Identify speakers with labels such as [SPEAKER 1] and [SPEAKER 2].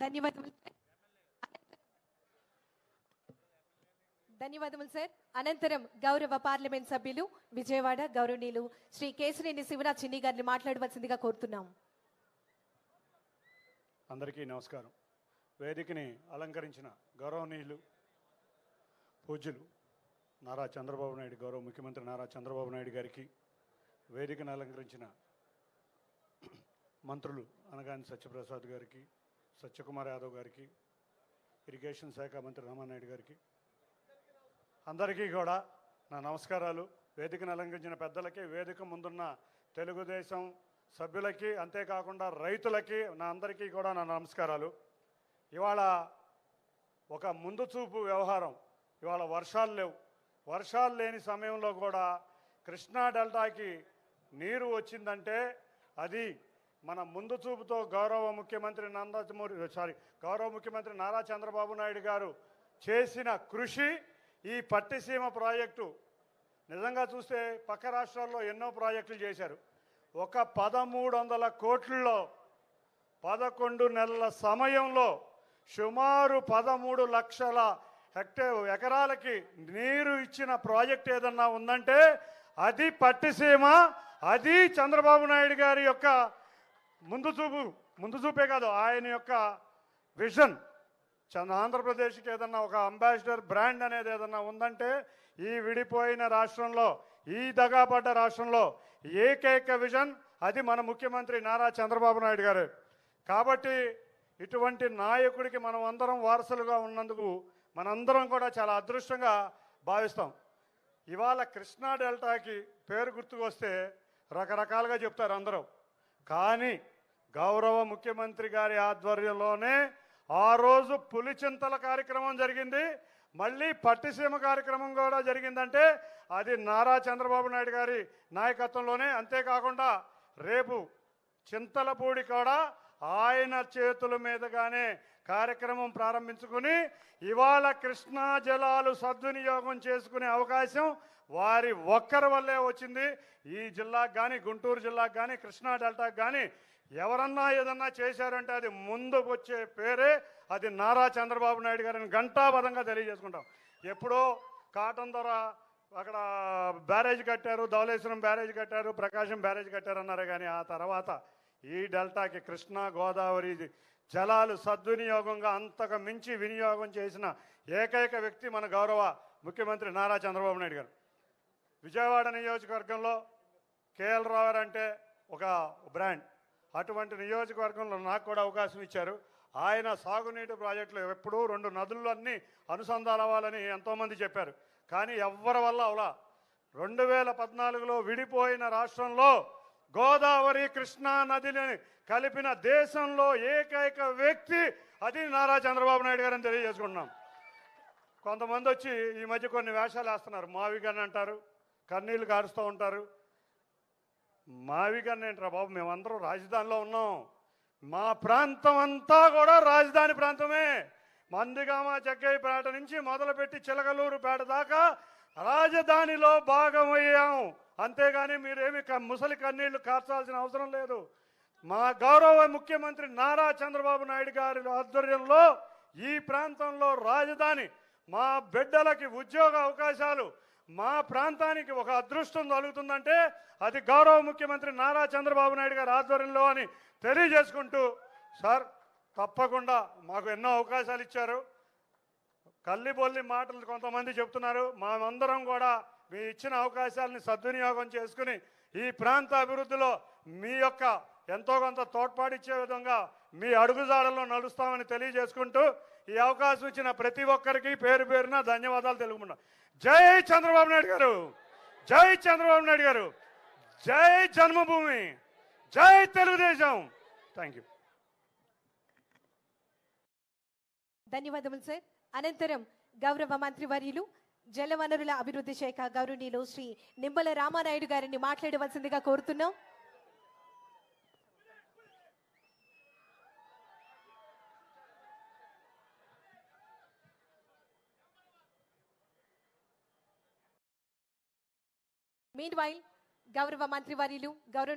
[SPEAKER 1] ధన్యవాదములు ధన్యవాదములు సార్. అనంతరం గౌరవ పార్లమెంట్ సభ్యులు విజయవాడ గౌరవనీయులు శ్రీ కేశినేని శివరాజ్ చిన్ని గారిని మాట్లాడవలసిందిగా కోరుతున్నాం.
[SPEAKER 2] అందరికీ నమస్కారం. వేదికని అలంకరించిన గౌరవనీయులు పూజ్యులు నారా చంద్రబాబు నాయుడు, గౌరవ ముఖ్యమంత్రి నారా చంద్రబాబు నాయుడు గారికి, వేదికను అలంకరించిన మంత్రులు అనగాని సత్యప్రసాద్ గారికి, సత్యకుమార్ యాదవ్ గారికి, ఇరిగేషన్ శాఖ మంత్రి రామానాయుడు గారికి, అందరికీ కూడా నా నమస్కారాలు. వేదికను అలంకరించిన పెద్దలకి, వేదిక ముందున్న తెలుగుదేశం సభ్యులకి, అంతేకాకుండా రైతులకి, నా అందరికీ కూడా నా నమస్కారాలు. ఇవాళ ఒక ముందు చూపు వ్యవహారం. ఇవాళ వర్షాలు లేవు. వర్షాలు లేని సమయంలో కూడా కృష్ణా డెల్టాకి నీరు వచ్చిందంటే అది మన ముందు చూపుతో గౌరవ ముఖ్యమంత్రి నారా చంద్రబాబు నాయుడు గారు చేసిన కృషి. ఈ పట్టిసీమ ప్రాజెక్టు నిజంగా చూస్తే పక్క రాష్ట్రాల్లో ఎన్నో ప్రాజెక్టులు చేశారు. ఒక 1300 కోట్లలో 11 నెలల సమయంలో సుమారు 13 లక్షల ఎకరాలకి నీరు ఇచ్చిన ప్రాజెక్ట్ ఏదన్నా ఉందంటే అది పట్టిసీమ. అది చంద్రబాబు నాయుడు గారి యొక్క ముందు చూపే కాదు, ఆయన యొక్క విజన్. ఆంధ్రప్రదేశ్కి ఏదన్నా ఒక అంబాసిడర్ బ్రాండ్ అనేది ఏదన్నా ఉందంటే ఈ విడిపోయిన రాష్ట్రంలో, ఈ దగాపడ్డ రాష్ట్రంలో ఏకైక విజన్ అది మన ముఖ్యమంత్రి నారా చంద్రబాబు నాయుడు గారు. కాబట్టి ఇటువంటి నాయకుడికి మనం అందరం వారసులుగా ఉన్నందుకు మనందరం కూడా చాలా అదృష్టంగా భావిస్తాం. ఇవాళ కృష్ణా డెల్టాకి పేరు గుర్తుకొస్తే రకరకాలుగా చెప్తారు అందరూ. కానీ గౌరవ ముఖ్యమంత్రి గారి ఆధ్వర్యంలోనే ఆ రోజు పులిచింతల కార్యక్రమం జరిగింది, మళ్ళీ పట్టిసీమ కార్యక్రమం కూడా జరిగిందంటే అది నారా చంద్రబాబు నాయుడు గారి నాయకత్వంలోనే. అంతేకాకుండా రేపు చింతలపూడి కూడా ఆయన చేతుల మీదుగానే కార్యక్రమం ప్రారంభించుకుని ఇవాళ కృష్ణా జలాలు సద్వినియోగం చేసుకునే అవకాశం వారి ఒక్కరి వల్లే వచ్చింది. ఈ జిల్లాకు కానీ, గుంటూరు జిల్లాకు కానీ, కృష్ణా డెల్టాకు కానీ ఎవరన్నా ఏదన్నా చేశారంటే అది ముందుకు వచ్చే పేరే అది నారా చంద్రబాబు నాయుడు గారిని ఘంటాపథంగా తెలియజేసుకుంటాం. ఎప్పుడో కాటన్ ద్వారా అక్కడ బ్యారేజ్ కట్టారు, ధవళేశ్వరం బ్యారేజ్ కట్టారు, ప్రకాశం బ్యారేజ్ కట్టారు అన్నారు. కానీ ఆ తర్వాత ఈ డెల్టాకి కృష్ణా గోదావరి జలాలు సద్వినియోగంగా అంతకు మించి వినియోగం చేసిన ఏకైక వ్యక్తి మన గౌరవ ముఖ్యమంత్రి నారా చంద్రబాబు నాయుడు గారు. విజయవాడ నియోజకవర్గంలో కేఎల్ రావు అంటే ఒక బ్రాండ్. అటువంటి నియోజకవర్గంలో నాకు కూడా అవకాశం ఇచ్చారు. ఆయన సాగునీటి ప్రాజెక్టులు ఎప్పుడూ 2 నదులు అన్నీ అనుసంధానం అవ్వాలని ఎంతోమంది చెప్పారు. కానీ ఎవ్వరి వల్ల అవలా. 2014లో విడిపోయిన రాష్ట్రంలో గోదావరి కృష్ణా నదిని కలిపిన దేశంలో ఏకైక వ్యక్తి అది నారా చంద్రబాబు నాయుడు గారని తెలియజేసుకుంటున్నాం. కొంతమంది వచ్చి ఈ మధ్య కొన్ని వేషాలు వేస్తున్నారు. మావిగన్ అంటారు, కన్నీళ్లు కారుస్తూ ఉంటారు. మావిగన్ ఏంట్రా బాబు, మేమందరం రాజధానిలో ఉన్నాం. మా ప్రాంతం అంతా కూడా రాజధాని ప్రాంతమే. మందిగామ జగ్గయ్యపేట నుంచి మొదలుపెట్టి చిలకలూరుపేట దాకా రాజధానిలో భాగమయ్యాం. అంతేగాని మీరేమి ముసలి కన్నీళ్లు కార్చాల్సిన అవసరం లేదు. మా గౌరవ ముఖ్యమంత్రి నారా చంద్రబాబు నాయుడు గారి ఆధ్వర్యంలో ఈ ప్రాంతంలో రాజధాని, మా బిడ్డలకి ఉద్యోగ అవకాశాలు, మా ప్రాంతానికి ఒక అదృష్టం కలుగుతుందంటే అది గౌరవ ముఖ్యమంత్రి నారా చంద్రబాబు నాయుడు గారి ఆధ్వర్యంలో అని తెలియజేసుకుంటూ, సార్ తప్పకుండా మాకు ఎన్నో అవకాశాలు ఇచ్చారు. కల్లిబొల్లి మాటలు కొంతమంది చెప్తున్నారు. మేమందరం కూడా మీ ఇచ్చిన అవకాశాలని సద్వినియోగం చేసుకుని ఈ ప్రాంత అభివృద్ధిలో మీ యొక్క ఎంతో కొంత తోడ్పాటిచ్చే విధంగా మీ అడుగుజాడల్లో నడుస్తామని తెలియజేసుకుంటూ ఈ అవకాశం ఇచ్చిన ప్రతి ఒక్కరికి పేరు పేరున ధన్యవాదాలు తెలుపుకుంటున్నాం. జై చంద్రబాబు నాయుడు గారు, జై చంద్రబాబు నాయుడు గారు, జై జన్మభూమి, జై తెలుగుదేశం. Thank you.
[SPEAKER 1] ధన్యవాదములు సార్. అనంతరం గౌరవ మంత్రివర్యులు జలవనరుల అభివృద్ధి శాఖ గౌరవనీయులు శ్రీ నిమ్మల రామానాయుడు గారిని మాట్లాడవలసిందిగా కోరుతున్నాం. మీన్ వైల్ గౌరవ మంత్రివర్యులు గౌరవ